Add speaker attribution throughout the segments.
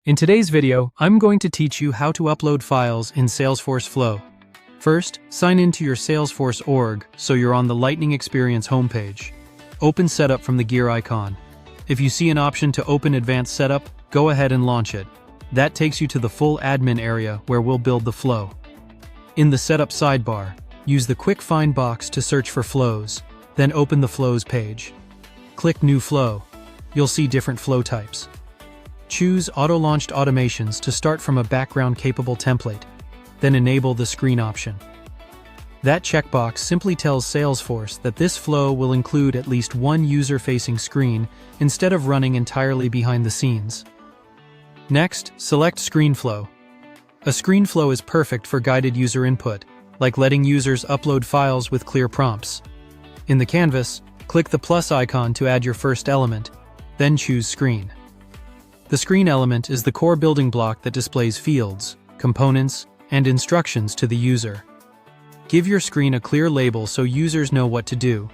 Speaker 1: In today's video, I'm going to teach you how to upload files in Salesforce Flow. First, sign into your Salesforce org so you're on the Lightning Experience homepage. Open Setup from the gear icon. If you see an option to open Advanced Setup, go ahead and launch it. That takes you to the full admin area where we'll build the flow. In the Setup sidebar, use the Quick Find box to search for flows, then open the Flows page. Click New Flow. You'll see different flow types. Choose Auto-Launched Automations to start from a background-capable template, then enable the Screen option. That checkbox simply tells Salesforce that this flow will include at least one user-facing screen instead of running entirely behind the scenes. Next, select Screen Flow. A screen flow is perfect for guided user input, like letting users upload files with clear prompts. In the canvas, click the plus icon to add your first element, then choose Screen. The screen element is the core building block that displays fields, components, and instructions to the user. Give your screen a clear label so users know what to do.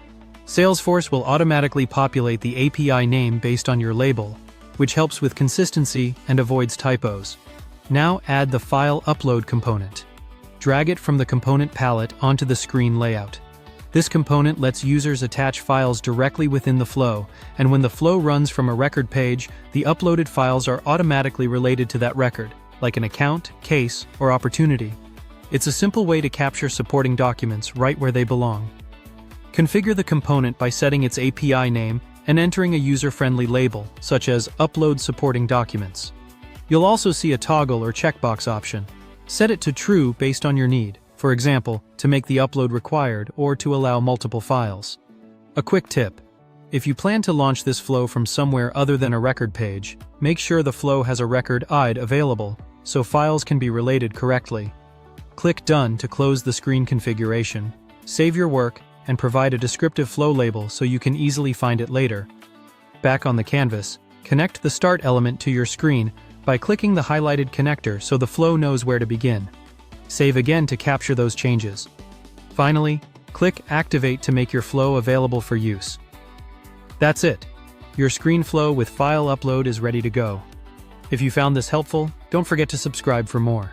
Speaker 1: Salesforce will automatically populate the API name based on your label, which helps with consistency and avoids typos. Now add the File Upload component. Drag it from the component palette onto the screen layout. This component lets users attach files directly within the flow, and when the flow runs from a record page, the uploaded files are automatically related to that record, like an account, case, or opportunity. It's a simple way to capture supporting documents right where they belong. Configure the component by setting its API name and entering a user-friendly label, such as Upload Supporting Documents. You'll also see a toggle or checkbox option. Set it to True based on your need. For example, to make the upload required or to allow multiple files. A quick tip: if you plan to launch this flow from somewhere other than a record page, make sure the flow has a record ID available, so files can be related correctly. Click Done to close the screen configuration, save your work, and provide a descriptive flow label so you can easily find it later. Back on the canvas, connect the Start element to your screen by clicking the highlighted connector so the flow knows where to begin. Save again to capture those changes. Finally, click Activate to make your flow available for use. That's it. Your screen flow with file upload is ready to go. If you found this helpful, don't forget to subscribe for more.